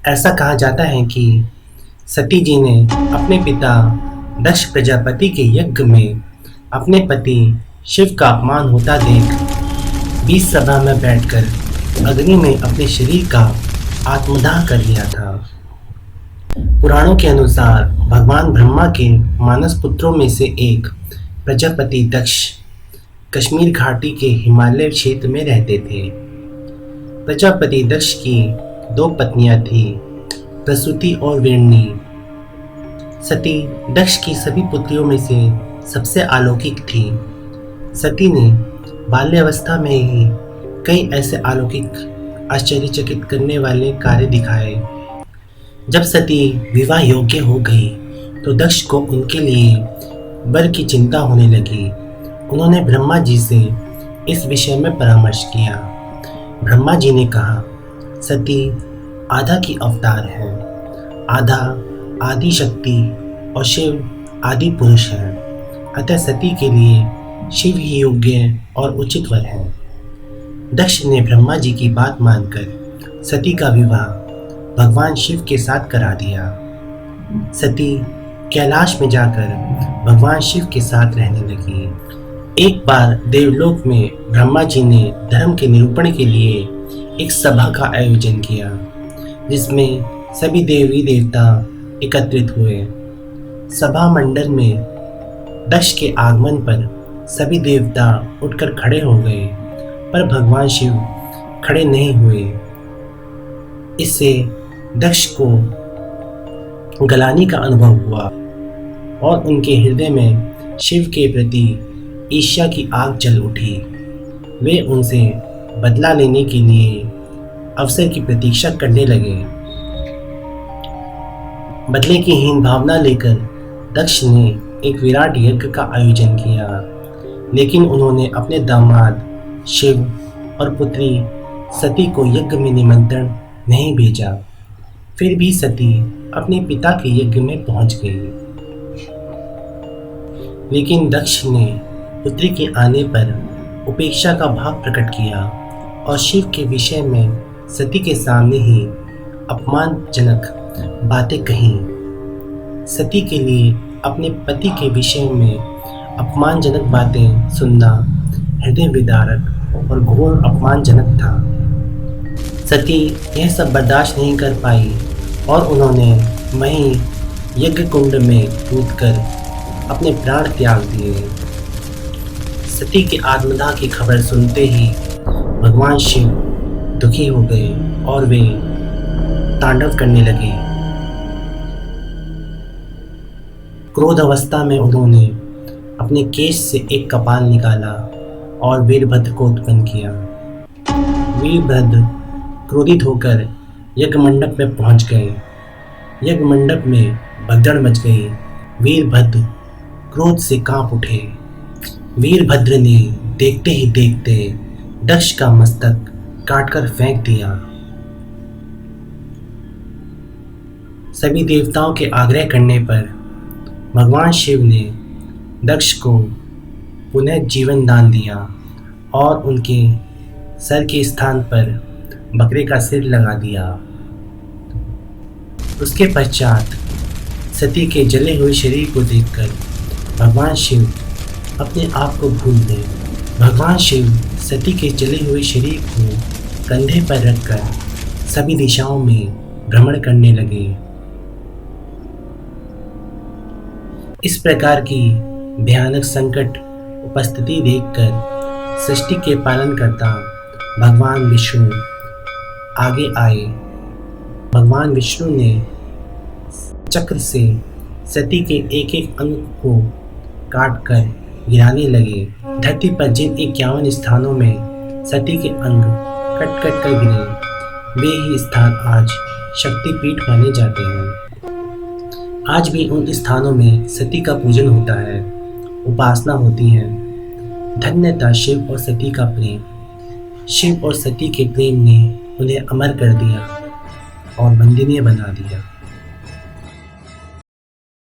ऐसा कहा जाता है कि सती जी ने अपने पिता दक्ष प्रजापति के यज्ञ में अपने पति शिव का अपमान होता देख बीच सभा में बैठकर अग्नि में अपने शरीर का आत्मदाह कर लिया था। पुराणों के अनुसार भगवान ब्रह्मा के मानस पुत्रों में से एक प्रजापति दक्ष कश्मीर घाटी के हिमालय क्षेत्र में रहते थे। प्रजापति दक्ष की दो पत्नियां थीं, प्रसूति और वीरणी। सती दक्ष की सभी पुत्रियों में से सबसे अलौकिक थी। सती ने बाल्यावस्था में ही कई ऐसे अलौकिक आश्चर्यचकित करने वाले कार्य दिखाए। जब सती विवाह योग्य हो गई तो दक्ष को उनके लिए वर की चिंता होने लगी। उन्होंने ब्रह्मा जी से इस विषय में परामर्श किया। ब्रह्मा जी ने कहा, सती आधा की अवतार है, आधा आदि शक्ति और शिव आदि पुरुष है, अतः सती के लिए शिव ही योग्य और उचित वर है। दक्ष ने ब्रह्मा जी की बात मानकर सती का विवाह भगवान शिव के साथ करा दिया। सती कैलाश में जाकर भगवान शिव के साथ रहने लगी। एक बार देवलोक में ब्रह्मा जी ने धर्म के निरूपण के लिए एक सभा का आयोजन किया, जिसमें सभी देवी देवता एकत्रित हुए। सभा मंडल में दक्ष के आगमन पर सभी देवता उठकर खड़े हो गए, पर भगवान शिव खड़े नहीं हुए। इससे दक्ष को गलानी का अनुभव हुआ और उनके हृदय में शिव के प्रति ईर्ष्या की आग जल उठी। वे उनसे बदला लेने के लिए अवसर की प्रतीक्षा करने लगे। बदले की हीन भावना लेकर दक्ष ने एक विराट यज्ञ का आयोजन किया, लेकिन उन्होंने अपने दामाद शिव और पुत्री सती को यज्ञ में निमंत्रण नहीं भेजा। फिर भी सती अपने पिता के यज्ञ में पहुंच गई, लेकिन दक्ष ने पुत्री के आने पर उपेक्षा का भाव प्रकट किया और शिव के विषय में सती के सामने ही अपमानजनक बातें कही। सती के लिए अपने पति के विषय में अपमानजनक बातें सुनना हृदय विदारक और घोर अपमानजनक था। सती यह सब बर्दाश्त नहीं कर पाई और उन्होंने वहीं यज्ञ कुंड में कूदकर अपने प्राण त्याग दिए। सती के आत्मदाह की खबर सुनते ही भगवान शिव दुखी हो गए और वे तांडव करने लगे। क्रोध अवस्था में उन्होंने अपने केश से एक कपाल निकाला और वीरभद्र को उत्पन्न किया। वीरभद्र क्रोधित होकर यज्ञ मंडप में पहुंच गए। यज्ञ मंडप में भगदड़ मच गई। वीरभद्र क्रोध से कांप उठे। वीरभद्र ने देखते ही देखते दक्ष का मस्तक काटकर फेंक दिया। सभी देवताओं के आग्रह करने पर भगवान शिव ने दक्ष को पुनः जीवन दान दिया और उनके सर के स्थान पर बकरे का सिर लगा दिया। उसके पश्चात सती के जले हुए शरीर को देखकर भगवान शिव अपने आप को भूल गए। भगवान शिव सती के जले हुए शरीर को कंधे पर रखकर सभी दिशाओं में भ्रमण करने लगे। इस प्रकार की भयानक संकट उपस्थिति देखकर सृष्टि के पालन करता भगवान विष्णु आगे आए। भगवान विष्णु ने चक्र से सती के एक एक अंग को काटकर गिराने लगे। धरती पर जिन 51 स्थानों में सती के अंग कट कट कर गिरे, वे ही स्थान आज शक्तिपीठ माने जाते हैं। आज भी उन स्थानों में सती का पूजन होता है, उपासना होती है। धन्य था शिव और सती का प्रेम। शिव और सती के प्रेम ने उन्हें अमर कर दिया और वंदनीय बना दिया।